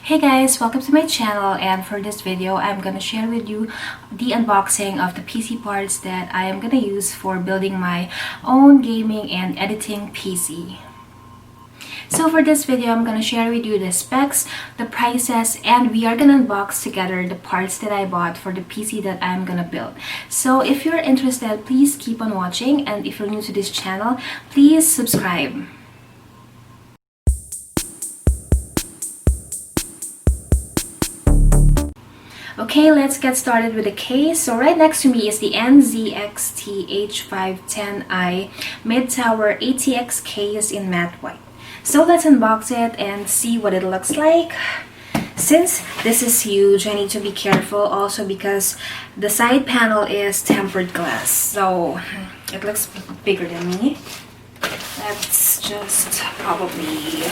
Hey guys, welcome to my channel, and for this video I'm gonna share with you the unboxing of the PC parts that I am gonna use for building my own gaming and editing PC. So for this video I'm gonna share with you the specs, the prices, and we are gonna unbox together the parts that I bought for the PC that I'm gonna build. So if you're interested, please keep on watching, and if you're new to this channel, please subscribe. Okay, let's get started with the case. So right next to me is the NZXT H510i mid-tower ATX case in matte white. So let's unbox it and see what it looks like. Since this is huge, I need to be careful also because the side panel is tempered glass. So it looks bigger than me. Let's just probably...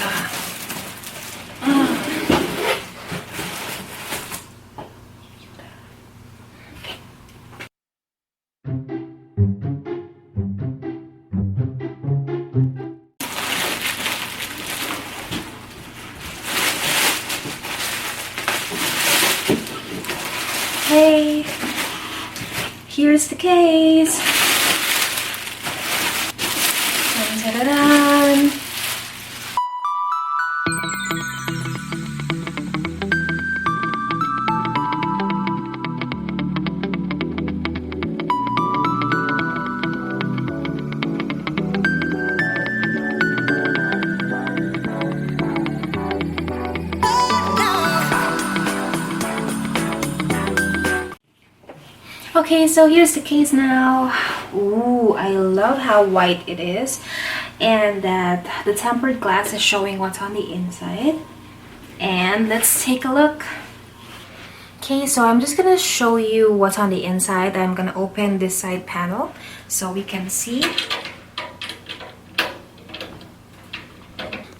Okay, here's the case. Dun-dun-dun-dun. Okay, so here's the case now. Ooh, I love how white it is, and that the tempered glass is showing what's on the inside. And let's take a look. Okay, so I'm just gonna show you what's on the inside. I'm gonna open this side panel so we can see.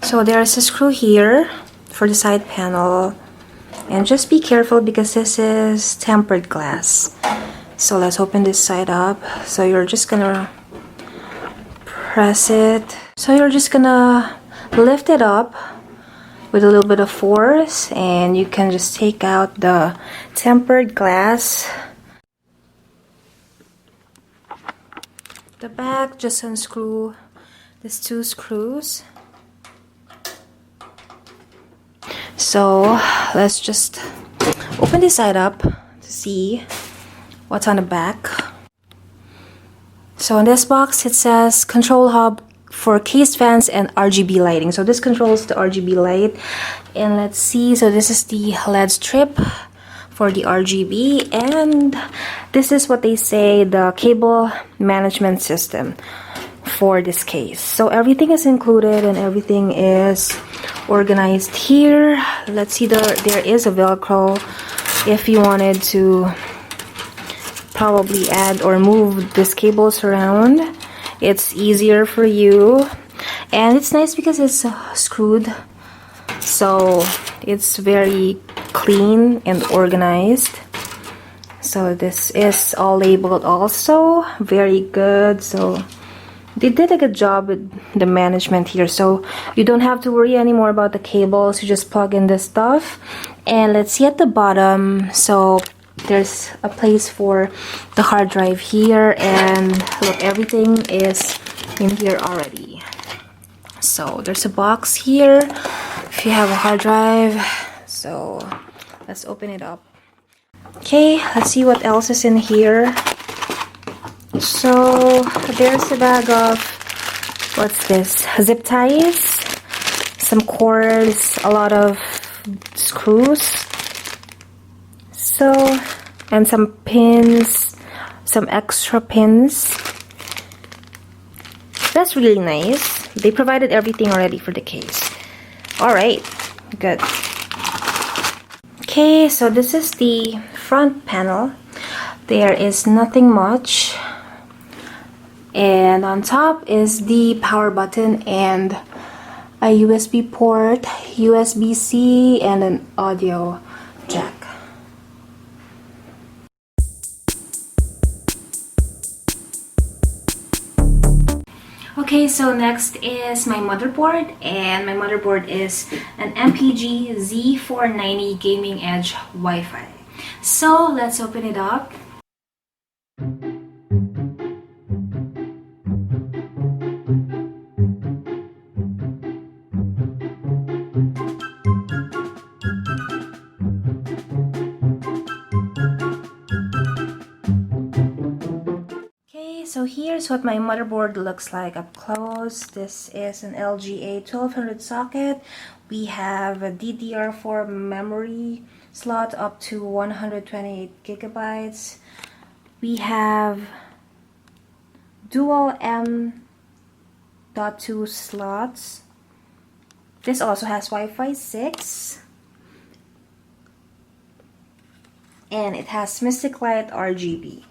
So there's a screw here for the side panel, and just be careful because this is tempered glass. So let's open this side up. So you're just gonna press it. So you're just gonna lift it up with a little bit of force, and you can just take out the tempered glass. The back, just unscrew these two screws. So let's just open this side up to see what's on the back. So in this box it says control hub for case fans and RGB lighting. So this controls the RGB light. And let's see, so this is the LED strip for the RGB, and this is what they say, the cable management system for this case. So everything is included and everything is organized here. Let's see, there is a Velcro if you wanted to probably add or move these cables around. It's easier for you, and it's nice because it's screwed, so it's very clean and organized. So this is all labeled also, very good. So they did a good job with the management here, so you don't have to worry anymore about the cables. You just plug in this stuff. And let's see at the bottom, so there's a place for the hard drive here, and look, everything is in here already. So there's a box here if you have a hard drive. So let's open it up. Okay, let's see what else is in here. So there's a bag of, what's this, zip ties, some cords, a lot of screws, so, and some pins, some extra pins. That's really nice. They provided everything already for the case. Alright, good. Okay, so this is the front panel. There is nothing much. And on top is the power button and a USB port, USB-C, and an audio jack. Okay, so next is my motherboard, and my motherboard is an MPG Z490 Gaming Edge Wi-Fi. So let's open it up. So here's what my motherboard looks like up close. This is an LGA 1200 socket. We have a DDR4 memory slot up to 128 gigabytes. We have dual M.2 slots. This also has Wi-Fi 6. And it has Mystic Light RGB.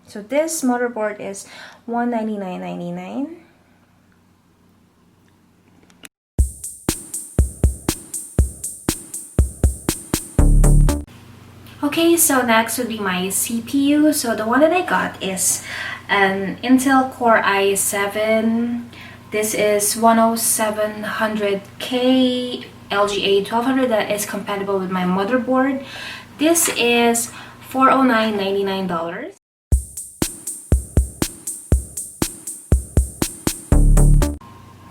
So this motherboard is $199.99. Okay, so next would be my CPU. So the one that I got is an Intel Core i7. This is 10700K LGA 1200 that is compatible with my motherboard. This is $409.99.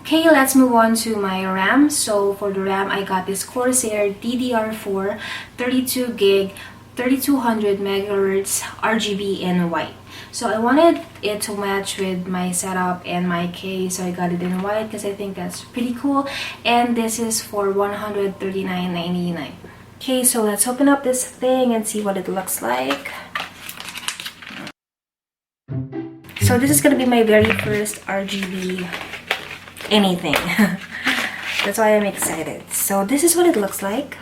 Okay, let's move on to my RAM. So for the RAM, I got this Corsair DDR4 32 gig 3200 megahertz RGB in white. So I wanted it to match with my setup and my case, so I got it in white because I think that's pretty cool. And this is for $139.99. Okay, so let's open up this thing and see what it looks like. So this is gonna be my very first RGB anything. That's why I'm excited. So this is what it looks like.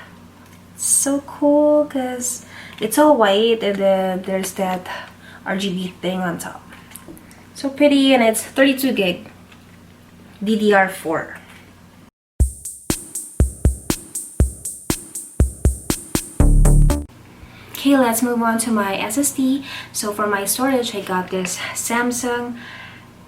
It's so cool because it's all white and then there's that RGB thing on top. So pretty, and it's 32 gig DDR4. Okay, let's move on to my SSD. So for my storage, I got this Samsung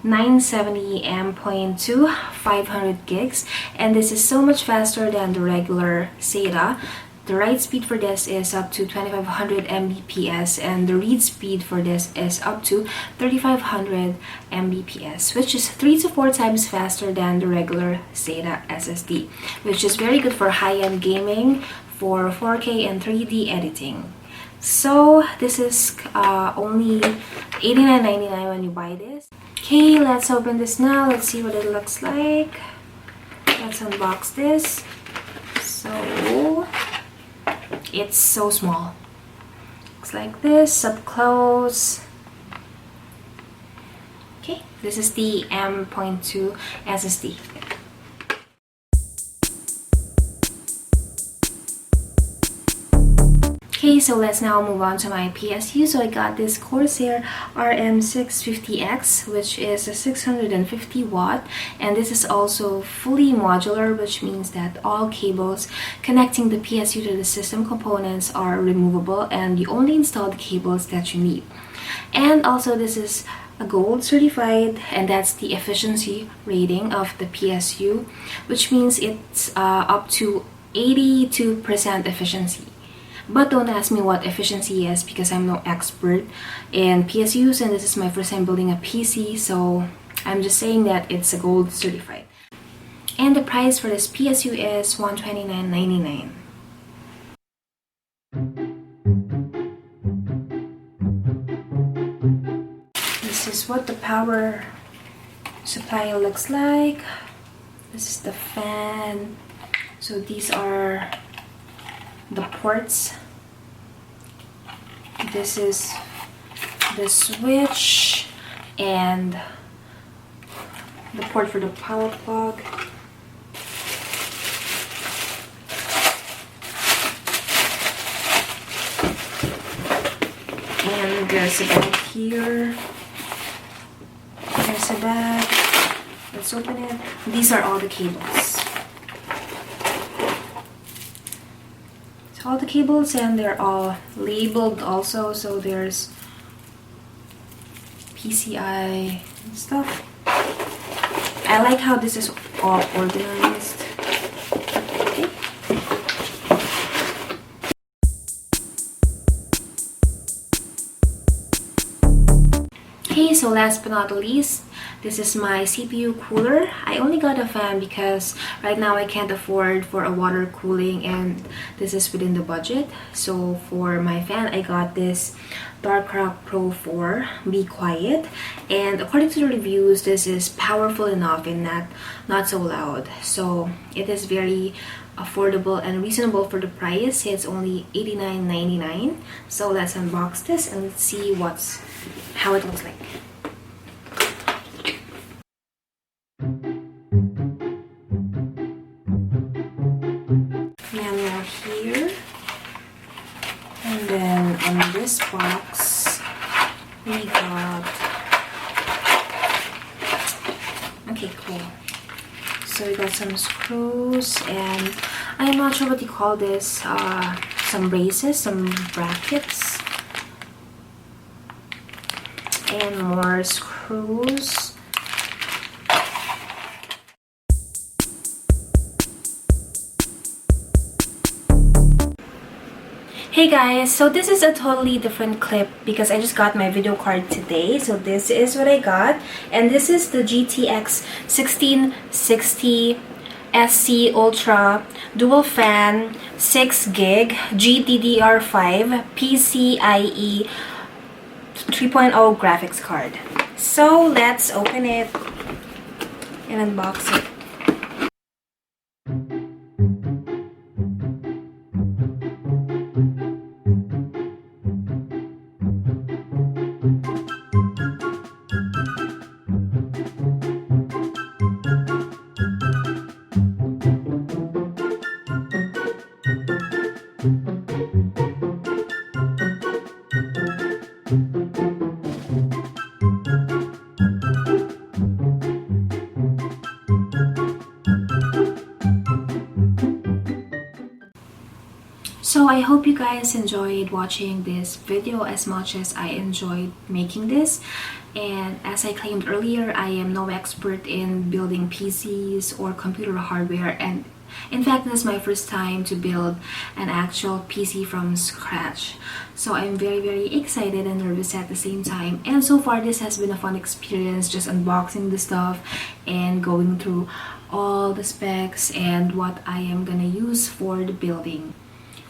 970 M.2 500 gigs, and this is so much faster than the regular SATA. The write speed for this is up to 2500 Mbps, and the read speed for this is up to 3500 Mbps, which is 3 to 4 times faster than the regular SATA SSD, which is very good for high-end gaming, for 4K and 3D editing. So this is only $89.99 when you buy this. Okay, let's open this now. Let's see what it looks like. Let's unbox this. So it's so small. Looks like this up close. Okay, this is the M.2 SSD. Okay, so let's now move on to my PSU. So I got this Corsair RM650X, which is a 650 watt, and this is also fully modular, which means that all cables connecting the PSU to the system components are removable, and you only install the cables that you need. And also this is a gold certified, and that's the efficiency rating of the PSU, which means it's up to 82% efficiency. But don't ask me what efficiency is because I'm no expert in PSUs, and this is my first time building a PC, so I'm just saying that it's a gold certified. And the price for this PSU is $129.99. This is what the power supply looks like. This is the fan. So these are the ports. This is the switch and the port for the power plug. And there's a bag here. There's a bag. Let's open it. These are all the cables. So all the cables, and they're all labeled also. So there's PCI and stuff. I like how this is all organized. Okay. Okay, so last but not least, this is my CPU cooler. I only got a fan because right now I can't afford for a water cooling, and this is within the budget. So for my fan, I got this Dark Pro 4 Be Quiet, and according to the reviews, this is powerful enough and not so loud. So it is very affordable and reasonable for the price. It's only $89.99. So let's unbox this and let's see how it looks like. Manual here, and then on this box we got, okay, cool. So we got some screws, and I'm not sure what you call this, some braces, some brackets, and more screws. Hey guys, so this is a totally different clip because I just got my video card today. So this is what I got, and this is the GTX 1660 SC Ultra dual fan 6 gig GDDR5 PCIe 3.0 graphics card. So let's open it and unbox it. So I hope you guys enjoyed watching this video as much as I enjoyed making this. And as I claimed earlier, I am no expert in building PCs or computer hardware, and in fact this is my first time to build an actual PC from scratch. So I'm very excited and nervous at the same time, and so far this has been a fun experience, just unboxing the stuff and going through all the specs and what I am gonna use for the building.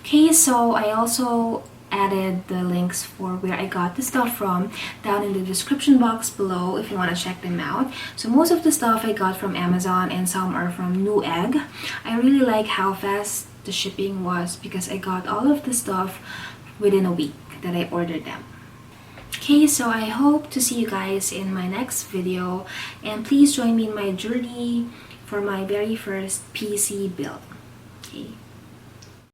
Okay, so I also added the links for where I got the stuff from down in the description box below if you want to check them out. So most of the stuff I got from Amazon and some are from Newegg. I really like how fast the shipping was because I got all of the stuff within a week that I ordered them. Okay, so I hope to see you guys in my next video, and please join me in my journey for my very first PC build. Okay.